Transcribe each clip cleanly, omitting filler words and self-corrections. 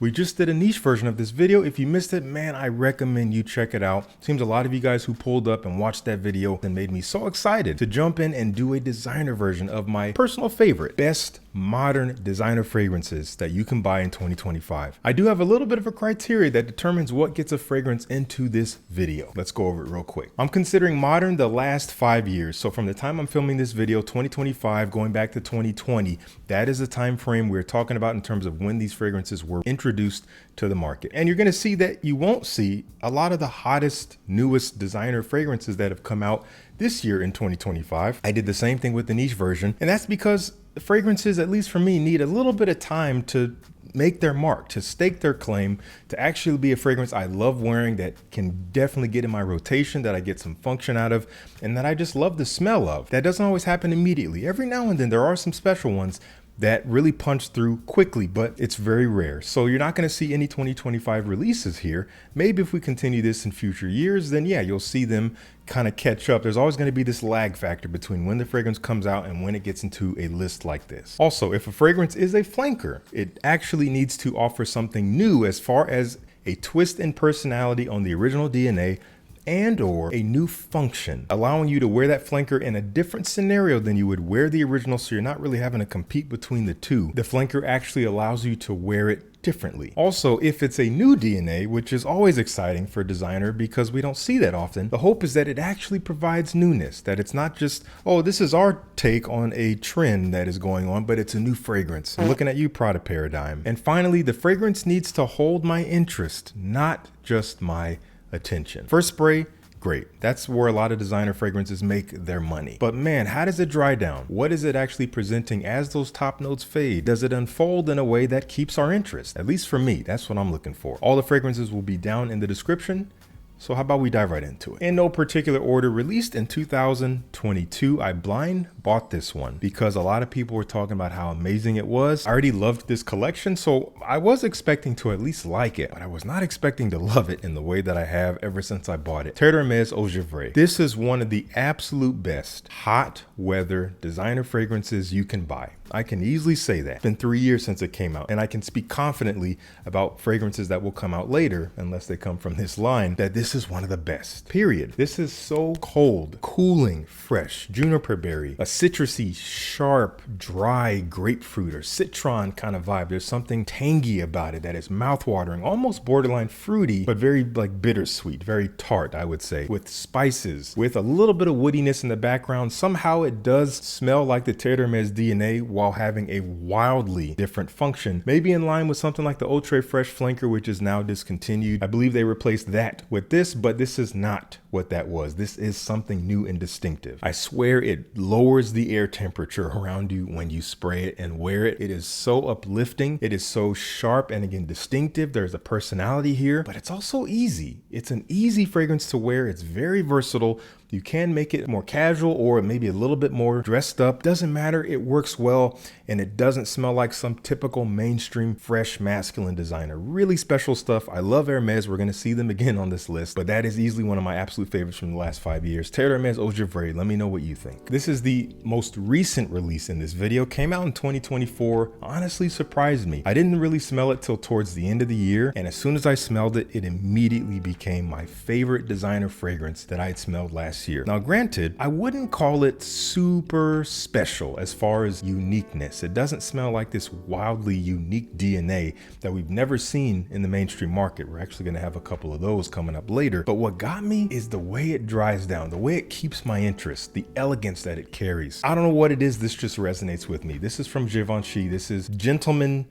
We just did a niche version of this video. If you missed it, man, I recommend you check it out. Seems a lot of you guys who pulled up and watched that video and made me so excited to jump in and do a designer version of my personal favorite, best modern designer fragrances that you can buy in 2025. I do have a little bit of a criteria that determines what gets a fragrance into this video. Let's go over it real quick. I'm considering modern the last 5 years. So from the time I'm filming this video, 2025, going back to 2020, that is the time frame we're talking about in terms of when these fragrances were introduced to the market. And you're going to see that you won't see a lot of the hottest, newest designer fragrances that have come out this year in 2025. I did the same thing with the niche version, and that's because the fragrances, at least for me, need a little bit of time to make their mark, to stake their claim, to actually be a fragrance I love wearing, that can definitely get in my rotation, that I get some function out of, and that I just love the smell of. That doesn't always happen immediately. Every now and then there are some special ones that really punch through quickly, but it's very rare. So you're not going to see any 2025 releases here. Maybe if we continue this in future years, then yeah, you'll see them kind of catch up. There's always going to be this lag factor between when the fragrance comes out and when it gets into a list like this. Also, if a fragrance is a flanker, it actually needs to offer something new as far as a twist in personality on the original DNA, and or a new function, allowing you to wear that flanker in a different scenario than you would wear the original, so you're not really having to compete between the two. The flanker actually allows you to wear it differently. Also, if it's a new DNA, which is always exciting for a designer because we don't see that often, the hope is that it actually provides newness, that it's not just, oh, this is our take on a trend that is going on, but it's a new fragrance. I'm looking at you, Prada Paradigm. And finally, the fragrance needs to hold my interest, not just my attention. First spray, great. That's where a lot of designer fragrances make their money. But man, how does it dry down? What is it actually presenting as those top notes fade? Does it unfold in a way that keeps our interest? At least for me, that's what I'm looking for. All the fragrances will be down in the description. So how about we dive right into it? In no particular order, released in 2022, I blind bought this one because a lot of people were talking about how amazing it was. I already loved this collection, so I was expecting to at least like it, but I was not expecting to love it in the way that I have ever since I bought it. Hermes Eau Givree. This is one of the absolute best hot weather designer fragrances you can buy. I can easily say that. It's been 3 years since it came out, and I can speak confidently about fragrances that will come out later, unless they come from this line, that this is one of the best, period. This is so cold, cooling, fresh, juniper berry, a citrusy, sharp, dry grapefruit or citron kind of vibe. There's something tangy about it that is mouthwatering, almost borderline fruity, but very like bittersweet, very tart, I would say, with spices, with a little bit of woodiness in the background. Somehow it does smell like the Hermes DNA while having a wildly different function, maybe in line with something like the Ultra Fresh Flanker, which is now discontinued. I believe they replaced that with this, but this is not what that was. This is something new and distinctive. I swear it lowers the air temperature around you when you spray it and wear it. It is so uplifting. It is so sharp and again distinctive. There's a personality here, but it's also easy. It's an easy fragrance to wear. It's very versatile. You can make it more casual or maybe a little bit more dressed up. Doesn't matter. It works well and it doesn't smell like some typical mainstream fresh masculine designer. Really special stuff. I love Hermes. We're going to see them again on this list, but that is easily one of my absolute favorites from the last 5 years. Hermes Eau Givree. Let me know what you think. This is the most recent release in this video. Came out in 2024. Honestly surprised me. I didn't really smell it till towards the end of the year, and as soon as I smelled it, it immediately became my favorite designer fragrance that I had smelled last year. Now granted, I wouldn't call it super special as far as uniqueness. It doesn't smell like this wildly unique DNA that we've never seen in the mainstream market. We're actually going to have a couple of those coming up later. But what got me is the way it dries down, the way it keeps my interest, the elegance that it carries. I don't know what it is, this just resonates with me. This is from Givenchy. This is Gentleman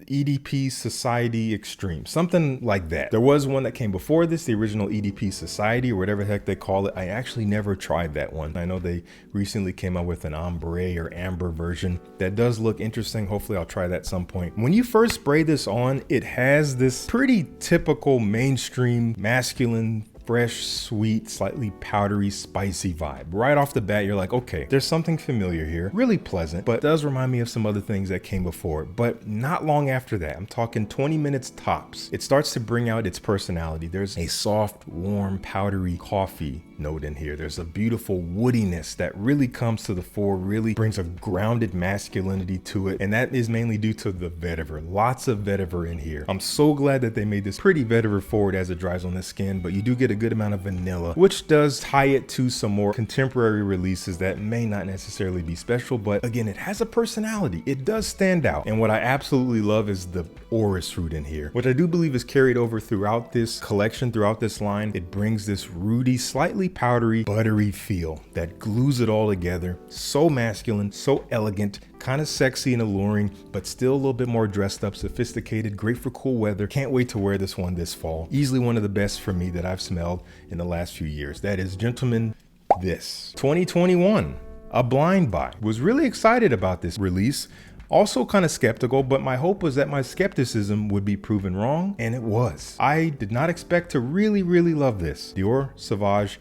EDP Society Extreme, something like that. There was one that came before this, the original EDP Society or whatever the heck they call it. I actually never tried that one. I know they recently came out with an ombre or amber version that does look interesting. Hopefully I'll try that at some point. When you first spray this on, it has this pretty typical mainstream masculine fresh, sweet, slightly powdery, spicy vibe. Right off the bat, you're like, okay, there's something familiar here. Really pleasant, but does remind me of some other things that came before it. But not long after that, I'm talking 20 minutes tops, it starts to bring out its personality. There's a soft, warm, powdery coffee note in here. There's a beautiful woodiness that really comes to the fore, really brings a grounded masculinity to it. And that is mainly due to the vetiver. Lots of vetiver in here. I'm so glad that they made this pretty vetiver forward as it dries on the skin, but you do get a good amount of vanilla, which does tie it to some more contemporary releases that may not necessarily be special, but again, it has a personality. It does stand out. And what I absolutely love is the orris root in here, which I do believe is carried over throughout this collection, throughout this line. It brings this rooty, slightly powdery, buttery feel that glues it all together. So masculine, so elegant, kind of sexy and alluring, but still a little bit more dressed up, sophisticated, great for cool weather. Can't wait to wear this one this fall. Easily one of the best for me that I've smelled in the last few years. That is, gentlemen, this 2021, a blind buy. Was really excited about this release. Also kind of skeptical, but my hope was that my skepticism would be proven wrong, and it was. I did not expect to really love this. Dior Sauvage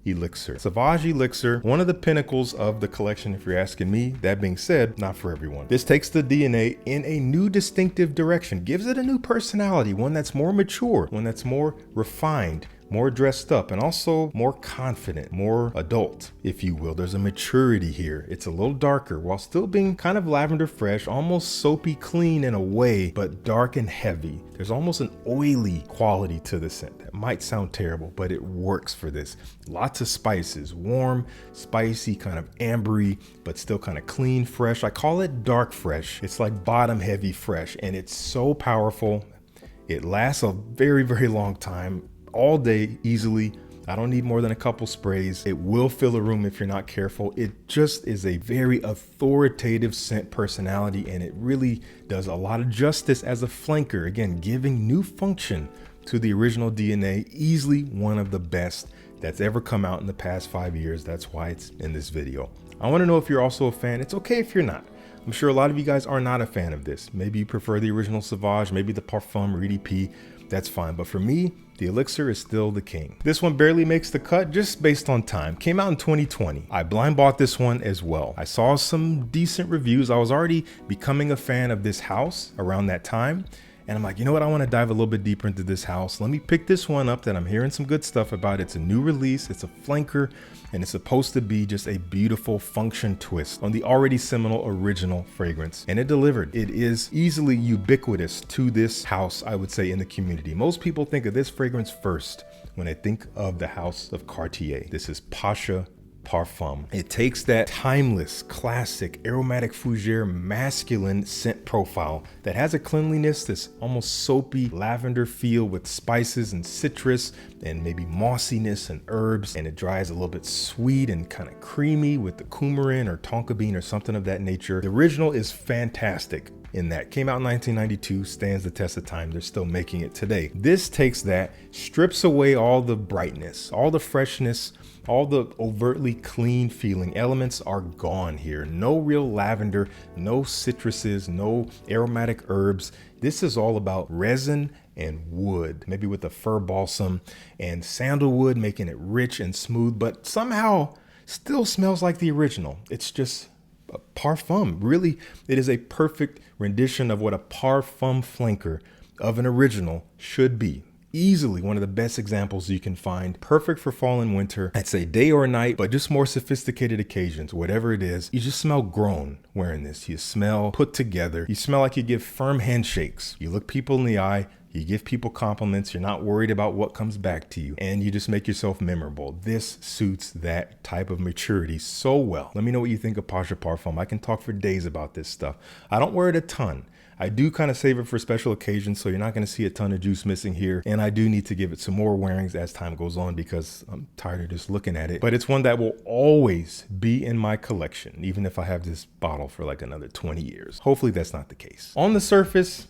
Elixir. Sauvage Elixir, one of the pinnacles of the collection if you're asking me. That being said, not for everyone. This takes the DNA in a new distinctive direction, gives it a new personality, one that's more mature, one that's more refined, more dressed up, and also more confident, more adult, if you will. There's a maturity here. It's a little darker while still being kind of lavender fresh, almost soapy clean in a way, but dark and heavy. There's almost an oily quality to the scent. That might sound terrible, but it works for this. Lots of spices, warm, spicy, kind of ambery, but still kind of clean, fresh. I call it dark fresh. It's like bottom heavy fresh, and it's so powerful. It lasts a very long time. All day easily. I don't need more than a couple sprays. It will fill a room if you're not careful. It just is a very authoritative scent personality, and it really does a lot of justice as a flanker. Again, giving new function to the original DNA. Easily one of the best that's ever come out in the past 5 years. That's why it's in this video. I want to know if you're also a fan. It's okay if you're not. I'm sure a lot of you guys are not a fan of this. Maybe you prefer the original Sauvage, maybe the Parfum or EDP. That's fine, but for me, the Elixir is still the king. This one barely makes the cut just based on time. Came out in 2020. I blind bought this one as well. I saw some decent reviews. I was already becoming a fan of this house around that time. And I'm like, you know what? I want to dive a little bit deeper into this house. Let me pick this one up that I'm hearing some good stuff about. It's a new release. It's a flanker, and it's supposed to be just a beautiful function twist on the already seminal original fragrance. And it delivered. It is easily ubiquitous to this house, I would say, in the community. Most people think of this fragrance first when they think of the house of Cartier. This is Pasha Parfum. It takes that timeless, classic, aromatic fougere, masculine scent profile that has a cleanliness, this almost soapy lavender feel with spices and citrus and maybe mossiness and herbs, and it dries a little bit sweet and kind of creamy with the coumarin or tonka bean or something of that nature. The original is fantastic in that. Came out in 1992, stands the test of time. They're still making it today. This takes that, strips away all the brightness, all the freshness, all the overtly clean feeling elements are gone here. No real lavender, no citruses, no aromatic herbs. This is all about resin and wood, maybe with a fir balsam and sandalwood, making it rich and smooth, but somehow still smells like the original. It's just a parfum. Really, it is a perfect rendition of what a parfum flanker of an original should be. Easily one of the best examples you can find. Perfect for fall and winter. I'd say day or night, but just more sophisticated occasions, whatever it is. You just smell grown wearing this. You smell put together. You smell like you give firm handshakes. You look people in the eye. You give people compliments. You're not worried about what comes back to you, and you just make yourself memorable. This suits that type of maturity so well. Let me know what you think of Pasha Parfum. I can talk for days about this stuff. I don't wear it a ton. I do kind of save it for special occasions, so you're not going to see a ton of juice missing here. And I do need to give it some more wearings as time goes on because I'm tired of just looking at it. But it's one that will always be in my collection, even if I have this bottle for like another 20 years. Hopefully that's not the case. On the surface,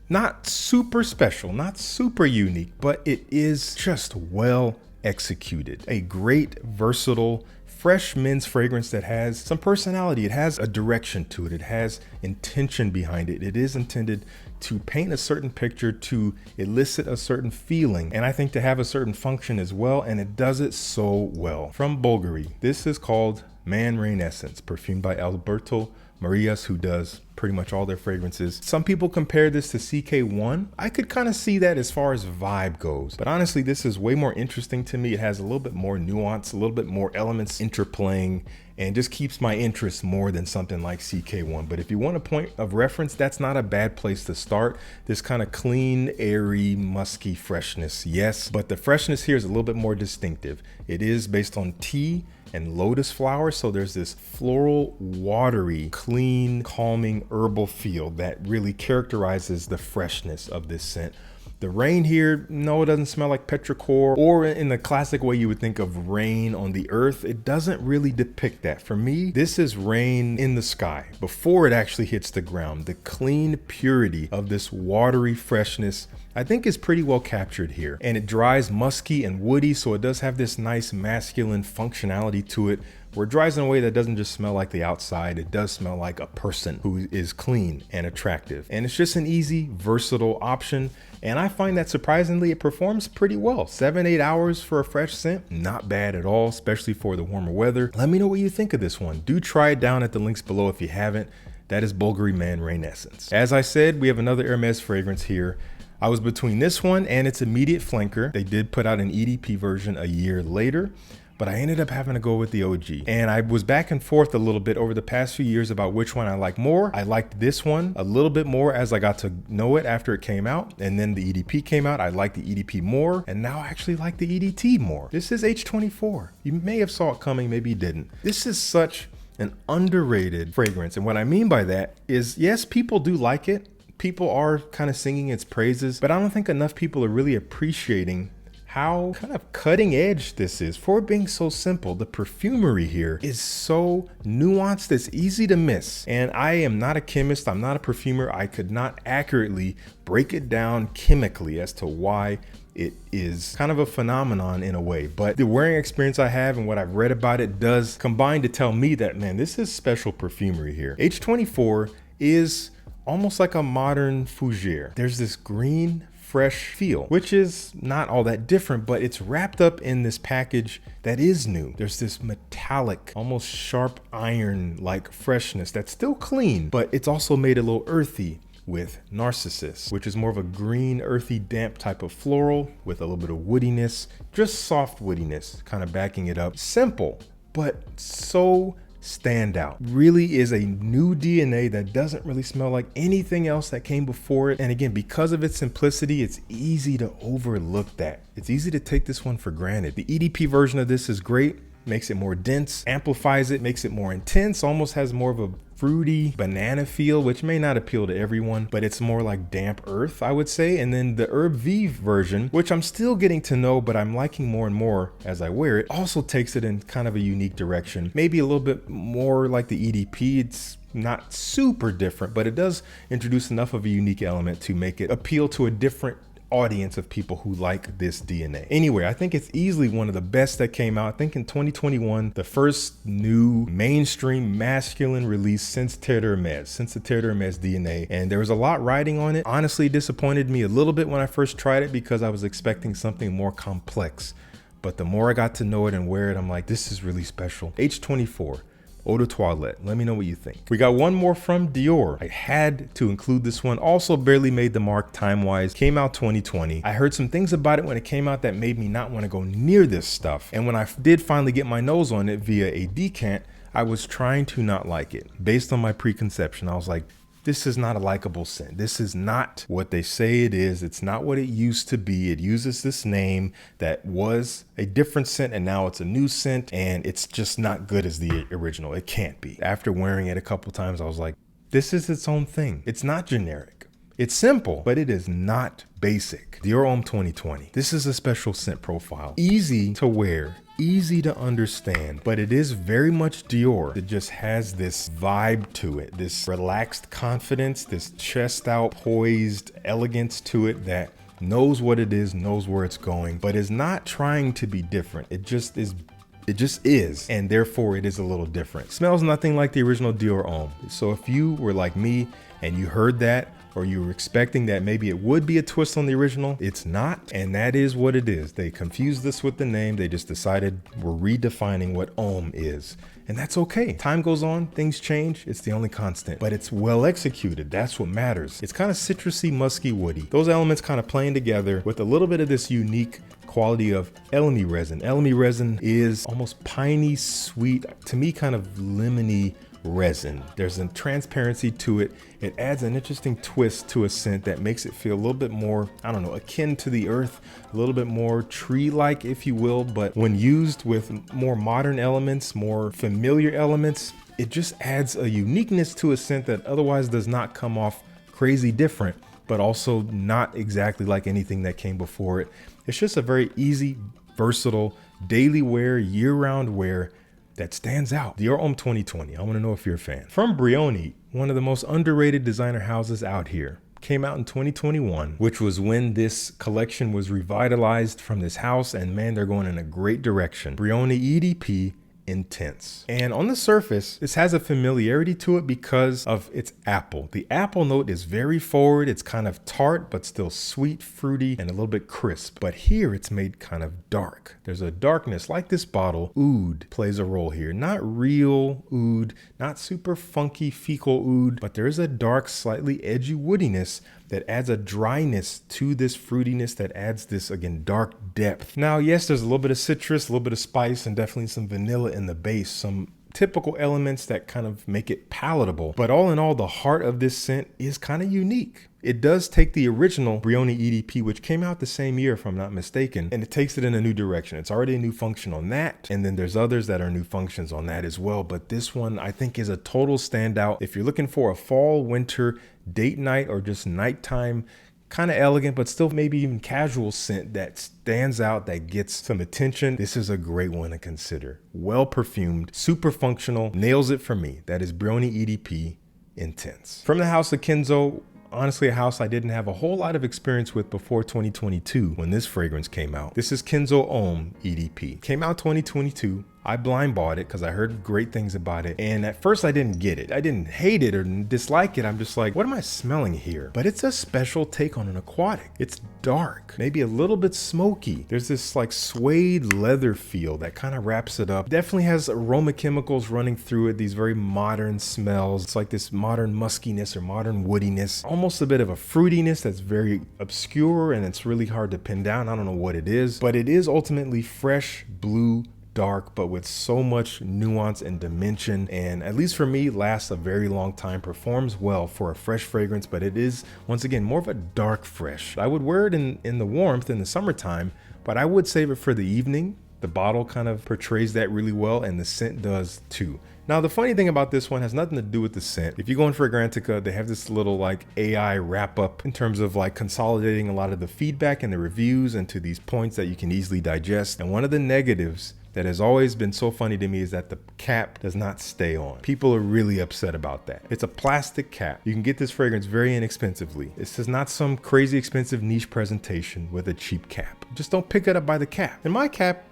not super special, not super unique, but it is just well executed. A great, versatile, fresh men's fragrance that has some personality. It has a direction to it. It has intention behind it. It is intended to paint a certain picture, to elicit a certain feeling, and I think to have a certain function as well, and it does it so well. From Bvlgari, this is called Man Rain Essence, perfumed by Alberto Maria's, who does pretty much all their fragrances. Some people compare this to CK1. I could kind of see that as far as vibe goes, but honestly, this is way more interesting to me. It has a little bit more nuance, a little bit more elements interplaying, and just keeps my interest more than something like CK1. But if you want a point of reference, that's not a bad place to start. This kind of clean, airy, musky freshness, yes, but the freshness here is a little bit more distinctive. It is based on tea and lotus flowers, so there's this floral, watery, clean, calming, herbal feel that really characterizes the freshness of this scent. The rain here, no, it doesn't smell like petrichor, or in the classic way you would think of rain on the earth. It doesn't really depict that. For me, this is rain in the sky before it actually hits the ground. The clean purity of this watery freshness, I think, is pretty well captured here. And it dries musky and woody, so it does have this nice masculine functionality to it, where it dries in a way that doesn't just smell like the outside, it does smell like a person who is clean and attractive. And it's just an easy, versatile option. And I find that surprisingly, it performs pretty well. 7-8 hours for a fresh scent, not bad at all, especially for the warmer weather. Let me know what you think of this one. Do try it down at the links below if you haven't. That is Bvlgari Man Rain Essence. As I said, we have another Hermes fragrance here. I was between this one and its immediate flanker. They did put out an EDP version a year later, but I ended up having to go with the OG. And I was back and forth a little bit over the past few years about which one I like more. I liked this one a little bit more as I got to know it after it came out. And then the EDP came out. I liked the EDP more. And now I actually like the EDT more. This is H24. You may have saw it coming, maybe you didn't. This is such an underrated fragrance. And what I mean by that is, yes, people do like it. People are kind of singing its praises, but I don't think enough people are really appreciating how kind of cutting edge this is for it being so simple. The perfumery here is so nuanced, it's easy to miss. And I am not a chemist, I'm not a perfumer. I could not accurately break it down chemically as to why it is kind of a phenomenon in a way. But the wearing experience I have and what I've read about it does combine to tell me that, man, this is special perfumery here. H24 is almost like a modern fougere. There's this green, fresh feel, which is not all that different, but it's wrapped up in this package that is new. There's this metallic, almost sharp iron-like freshness that's still clean, but it's also made a little earthy with Narcissus, which is more of a green, earthy, damp type of floral with a little bit of woodiness, just soft woodiness, kind of backing it up. Simple, but so standout. Really is a new DNA that doesn't really smell like anything else that came before it. And again, because of its simplicity, it's easy to overlook that. It's easy to take this one for granted. The EDP version of this is great, makes it more dense, amplifies it, makes it more intense, almost has more of a fruity banana feel, which may not appeal to everyone, but it's more like damp earth, I would say. And then the Herb V version, which I'm still getting to know, but I'm liking more and more as I wear it, also takes it in kind of a unique direction. Maybe a little bit more like the EDP. It's not super different, but it does introduce enough of a unique element to make it appeal to a different audience of people who like this DNA. Anyway, I think it's easily one of the best that came out. I think in 2021, the first new mainstream masculine release since Terre de Hermes, since the Terre de Hermes DNA. And there was a lot riding on it. Honestly, disappointed me a little bit when I first tried it because I was expecting something more complex. But the more I got to know it and wear it, I'm like, this is really special. H24. Eau de Toilette. Let me know what you think. We got one more from Dior. I had to include this one. Also barely made the mark time-wise. Came out 2020. I heard some things about it when it came out that made me not want to go near this stuff. And when I did finally get my nose on it via a decant, I was trying to not like it. Based on my preconception, I was like, this is not a likable scent. This is not what they say it is. It's not what it used to be. It uses this name that was a different scent and now it's a new scent and it's just not good as the original. It can't be. After wearing it a couple times, I was like, this is its own thing. It's not generic. It's simple, but it is not basic. Dior Homme 2020. This is a special scent profile. Easy to wear, easy to understand, but it is very much Dior. It just has this vibe to it, this relaxed confidence, this chest out, poised elegance to it that knows what it is, knows where it's going, but is not trying to be different. It just is, and therefore it is a little different. Smells nothing like the original Dior Homme. So if you were like me and you heard that, or you were expecting that maybe it would be a twist on the original. It's not, and that is what it is. They confused us with the name. They just decided we're redefining what Homme is. And that's okay. Time goes on, things change. It's the only constant, but it's well executed. That's what matters. It's kind of citrusy, musky, woody. Those elements kind of playing together with a little bit of this unique quality of elemi resin. Elemi resin is almost piney, sweet, to me kind of lemony resin. There's a transparency to it. It adds an interesting twist to a scent that makes it feel a little bit more, I don't know, akin to the earth, a little bit more tree-like, if you will. But when used with more modern elements, more familiar elements, it just adds a uniqueness to a scent that otherwise does not come off crazy different, but also not exactly like anything that came before it. It's just a very easy, versatile, daily wear, year-round wear that stands out. Dior Homme 2020. I want to know if you're a fan. From Brioni, one of the most underrated designer houses out here. Came out in 2021, which was when this collection was revitalized from this house, and man, they're going in a great direction. Brioni EDP Intense. And on the surface, this has a familiarity to it because of its apple. The apple note is very forward. It's kind of tart, but still sweet, fruity, and a little bit crisp. But here it's made kind of dark. There's a darkness like this bottle. Oud plays a role here. Not real oud, not super funky fecal oud, but there is a dark, slightly edgy woodiness that adds a dryness to this fruitiness that adds this, again, dark depth. Now, yes, there's a little bit of citrus, a little bit of spice, and definitely some vanilla in the base, some typical elements that kind of make it palatable. But all in all, the heart of this scent is kind of unique. It does take the original Brioni EDP, which came out the same year, if I'm not mistaken, and it takes it in a new direction. It's already a new function on that, and then there's others that are new functions on that as well. But this one, I think, is a total standout. If you're looking for a fall, winter, date night, or just nighttime, kind of elegant, but still maybe even casual scent that stands out, that gets some attention, this is a great one to consider. Well perfumed, super functional, nails it for me. That is Brioni EDP Intense. From the house of Kenzo, honestly, a house I didn't have a whole lot of experience with before 2022 when this fragrance came out. This is Kenzo Homme EDP. Came out 2022. I blind bought it because I heard great things about it. And at first I didn't get it. I didn't hate it or dislike it. I'm just like, what am I smelling here? But it's a special take on an aquatic. It's dark, maybe a little bit smoky. There's this like suede leather feel that kind of wraps it up. Definitely has aroma chemicals running through it. These very modern smells. It's like this modern muskiness or modern woodiness. Almost a bit of a fruitiness that's very obscure and it's really hard to pin down. I don't know what it is, but it is ultimately fresh, blue, dark, but with so much nuance and dimension, and at least for me, lasts a very long time, performs well for a fresh fragrance, but it is, once again, more of a dark fresh. I would wear it in the warmth in the summertime, but I would save it for the evening. The bottle kind of portrays that really well, and the scent does too. Now, the funny thing about this one has nothing to do with the scent. If you go in Fragrantica, they have this little like AI wrap up in terms of like consolidating a lot of the feedback and the reviews into these points that you can easily digest. And one of the negatives that has always been so funny to me is that the cap does not stay on. People are really upset about that. It's a plastic cap. You can get this fragrance very inexpensively. This is not some crazy expensive niche presentation with a cheap cap. Just don't pick it up by the cap. And my cap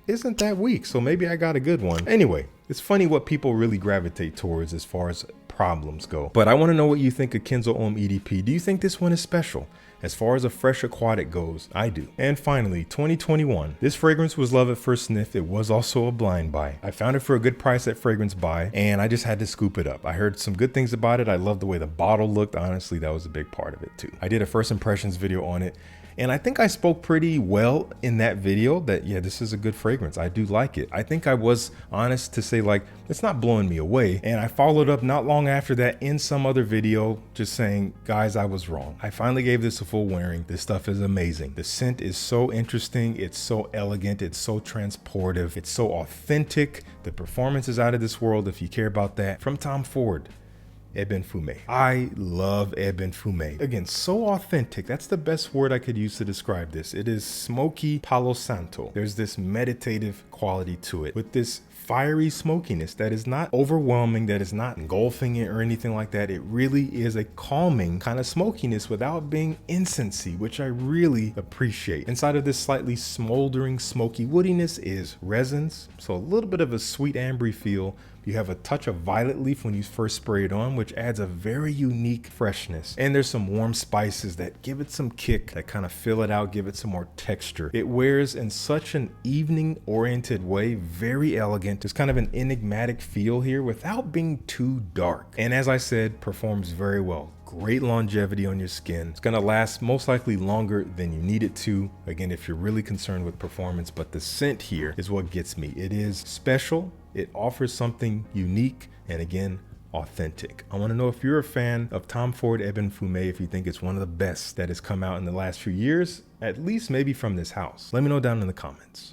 isn't that weak, so maybe I got a good one. Anyway, it's funny what people really gravitate towards as far as problems go. But I want to know what you think of Kenzo Homme EDP. Do you think this one is special? As far as a fresh aquatic goes, I do. And finally, 2021. This fragrance was love at first sniff. It was also a blind buy. I found it for a good price at Fragrance Buy, and I just had to scoop it up. I heard some good things about it. I love the way the bottle looked. Honestly, that was a big part of it too. I did a first impressions video on it, and I think I spoke pretty well in that video that, yeah, this is a good fragrance. I do like it. I think I was honest to say, like, it's not blowing me away. And I followed up not long after that in some other video just saying, guys, I was wrong. I finally gave this a full wearing. This stuff is amazing. The scent is so interesting. It's so elegant. It's so transportive. It's so authentic. The performance is out of this world if you care about that. From Tom Ford. Ébène Fumé. I love Ébène Fumé. Again, so authentic. That's the best word I could use to describe this. It is smoky Palo Santo. There's this meditative quality to it with this fiery smokiness that is not overwhelming, that is not engulfing it or anything like that. It really is a calming kind of smokiness without being incensey, which I really appreciate. Inside of this slightly smoldering, smoky woodiness is resins. So a little bit of a sweet ambery feel, You have a touch of violet leaf when you first spray it on, which adds a very unique freshness. And there's some warm spices that give it some kick, that kind of fill it out, give it some more texture. It wears in such an evening oriented way, very elegant. There's kind of an enigmatic feel here without being too dark. And as I said, performs very well. Great longevity on your skin. It's gonna last most likely longer than you need it to. Again, if you're really concerned with performance, but the scent here is what gets me. It is special. It offers something unique. And again, authentic. I want to know if you're a fan of Tom Ford Ébène Fumé, if you think it's one of the best that has come out in the last few years, at least maybe from this house. Let me know down in the comments.